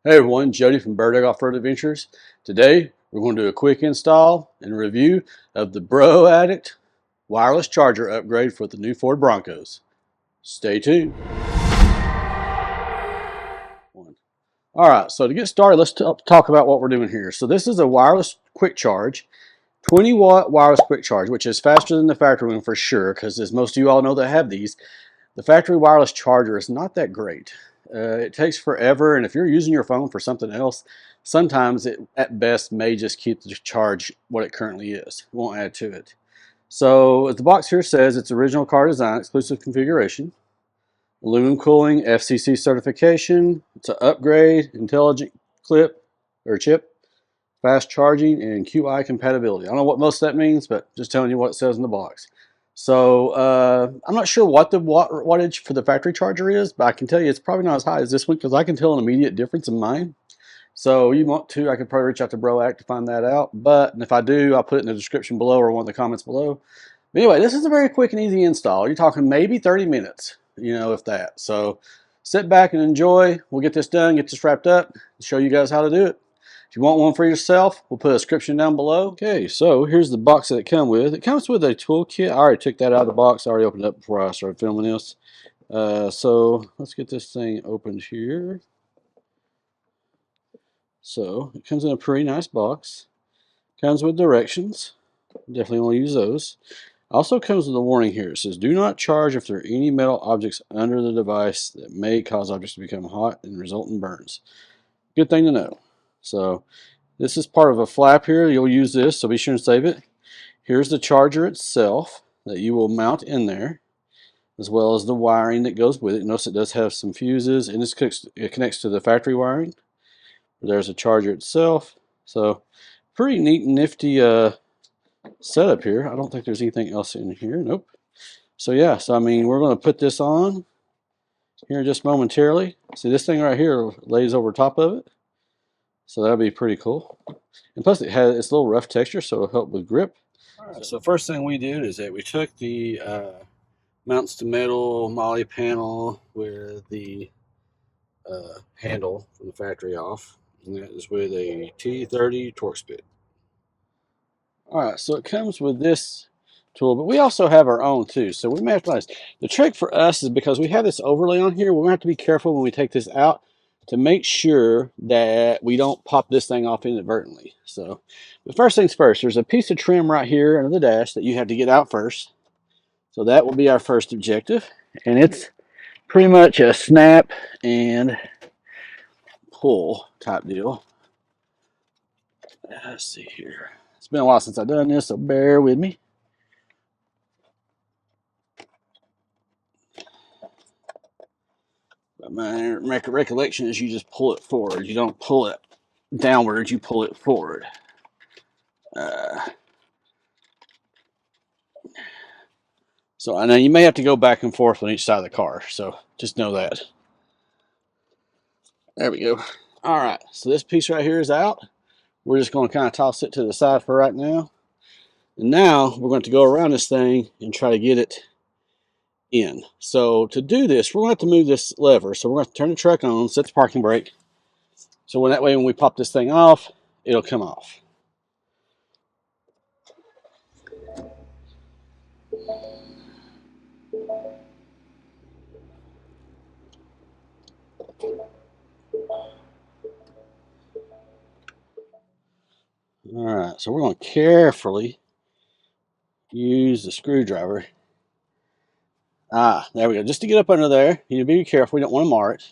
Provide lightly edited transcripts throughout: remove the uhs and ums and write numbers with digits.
Hey everyone, Jody from Broaddict Off-Road Adventures. Today we're going to do a quick install and review of the Broaddict wireless charger upgrade for the new Ford Broncos. Stay tuned. Alright, so to get started, let's talk about what we're doing here. So this is a wireless quick charge, 20 watt wireless quick charge, which is faster than the factory one for sure, because as most of you all know that have these, the factory wireless charger is not that great. It takes forever, and if you're using your phone for something else, sometimes it at best may just keep the charge what it currently is. It won't add to it. So as the box here says, it's original car design, exclusive configuration, aluminum cooling, FCC certification. It's an upgrade, intelligent clip or chip, fast charging, and QI compatibility. I don't know what most of that means, but just telling you what it says in the box. So I'm not sure what the wattage for the factory charger is, but I can tell you it's probably not as high as this one because I can tell an immediate difference in mine. So you want to, I could probably reach out to Broaddict to find that out. But if I do, I'll put it in the description below or one of the comments below. But anyway, this is a very quick and easy install. You're talking maybe 30 minutes, if that. So sit back and enjoy. We'll get this done, get this wrapped up, and show you guys how to do it. If you want one for yourself, we'll put a description down below. Okay, so here's the box that it comes with. It comes with a toolkit. I already took that out of the box. I already opened it up before I started filming this. So let's get this thing opened here. So it comes in a pretty nice box. Comes with directions. Definitely want to use those. Also comes with a warning here. It says, do not charge if there are any metal objects under the device that may cause objects to become hot and result in burns. Good thing to know. So this is part of a flap here. You'll use this, so be sure and save it. Here's the charger itself that you will mount in there, as well as the wiring that goes with it. Notice it does have some fuses, and it connects to the factory wiring. There's a charger itself. So pretty neat and nifty setup here. I don't think there's anything else in here. Nope. So yeah, so I mean, we're going to put this on here just momentarily. See, this thing right here lays over top of it. So that'll be pretty cool. And plus it has its little rough texture, so it'll help with grip. Alright, so first thing we did is that we took the mounts to metal moly panel with the handle from the factory off. And that is with a T30 Torx bit. Alright, so it comes with this tool, but we also have our own too, so we may have to realize. The trick for us is because we have this overlay on here, we're going to have to be careful when we take this out to make sure that we don't pop this thing off inadvertently. So, the first things first, there's a piece of trim right here under the dash that you have to get out first. So that will be our first objective, and it's pretty much a snap and pull type deal. Let's see here. It's been a while since I've done this, so bear with me. But my recollection is you just pull it forward. You don't pull it downward, you pull it forward. So I know you may have to go back and forth on each side of the car, so just know that. There we go. All right, so this piece right here is out. We're just going to kind of toss it to the side for right now. And now we're going to go around this thing and try to get it in. So to do this, we're going to have to move this lever. So we're going to turn the truck on, set the parking brake. So that way when we pop this thing off, it'll come off. All right, so we're going to carefully use the screwdriver. There we go. Just to get up under there, you need to be careful. We don't want to mar it.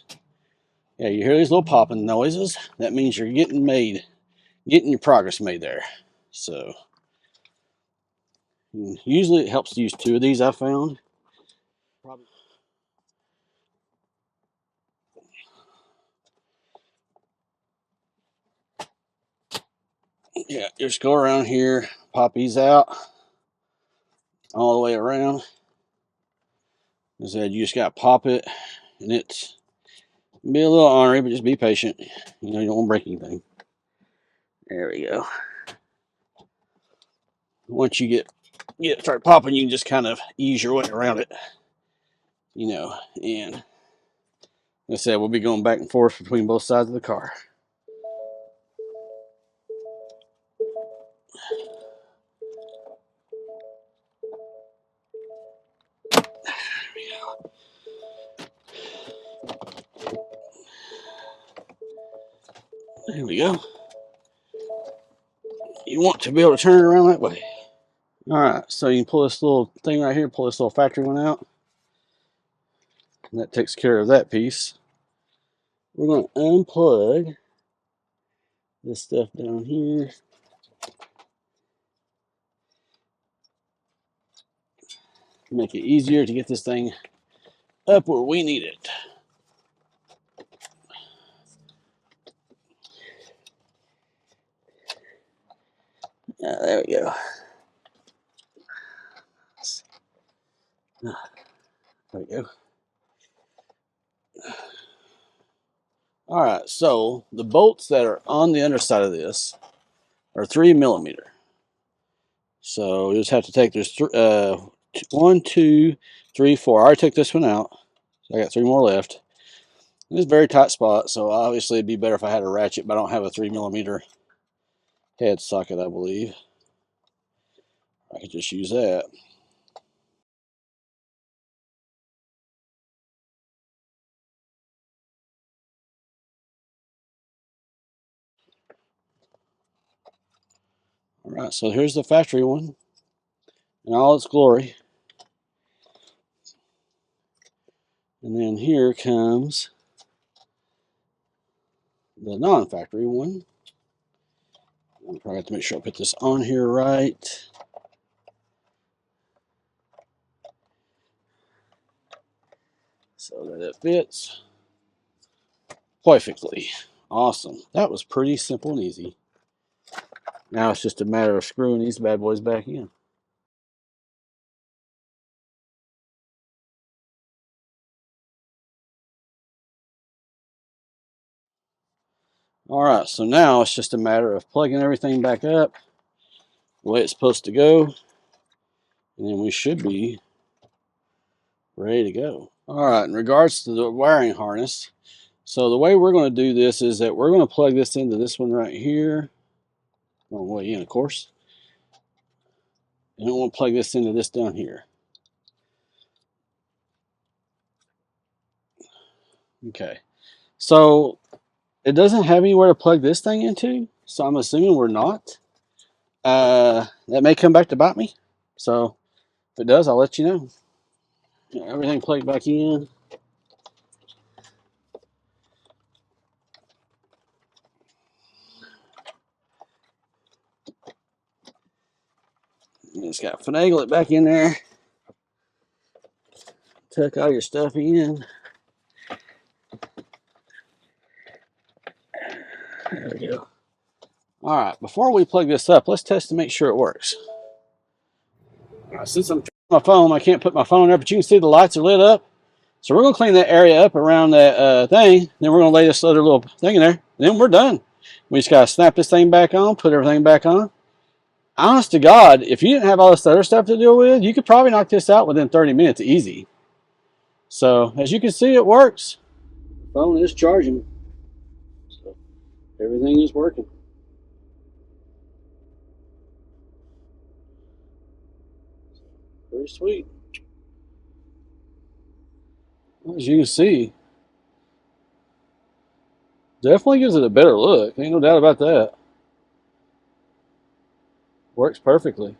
Yeah, you hear these little popping noises. That means you're getting your progress made there. So usually it helps to use two of these, I found. Yeah, just go around here, pop these out all the way around. As I said, you just got to pop it, and it's be a little ornery, but just be patient. You don't want to break anything. There we go. Once you start popping, you can just kind of ease your way around it, and Like I said, we'll be going back and forth between both sides of the car. There we go. You want to be able to turn it around that way. Alright, so you can pull this little thing right here, pull this little factory one out. And that takes care of that piece. We're going to unplug this stuff down here. Make it easier to get this thing up where we need it. There we go. There we go. Alright, so the bolts that are on the underside of this are 3mm. So you just have to take, there's 1, 2, 3, 4. I already took this one out. So I got 3 more left. It's a very tight spot, so obviously it'd be better if I had a ratchet, but I don't have a 3mm head socket, I believe. I could just use that. Alright, so here's the factory one in all its glory. And then here comes the non-factory one. I probably have to make sure I put this on here right. So that it fits perfectly. Awesome. That was pretty simple and easy. Now it's just a matter of screwing these bad boys back in. Alright, so now it's just a matter of plugging everything back up the way it's supposed to go. And then we should be ready to go. Alright, in regards to the wiring harness, so the way we're going to do this is that we're going to plug this into this one right here. Wrong way in, of course. And we'll plug this into this down here. Okay. So it doesn't have anywhere to plug this thing into, so I'm assuming we're not. That may come back to bite me. So if it does, I'll let you know. Everything plugged back in. You just got to finagle it back in there. Tuck all your stuff in. There we go. All right, before we plug this up, let's test to make sure it works. All right, since I'm my phone, I can't put my phone there, but you can see the lights are lit up. So we're going to clean that area up around that thing. Then we're going to lay this other little thing in there. And then we're done. We just got to snap this thing back on, put everything back on. Honest to God, if you didn't have all this other stuff to deal with, you could probably knock this out within 30 minutes easy. So as you can see, it works. The phone is charging. So everything is working. Pretty sweet. As you can see, definitely gives it a better look. Ain't no doubt about that. Works perfectly.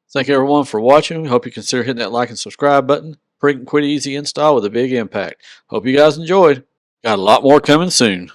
Thank everyone for watching. We hope you consider hitting that like and subscribe button. Print and quick easy install with a big impact. Hope you guys enjoyed. Got a lot more coming soon.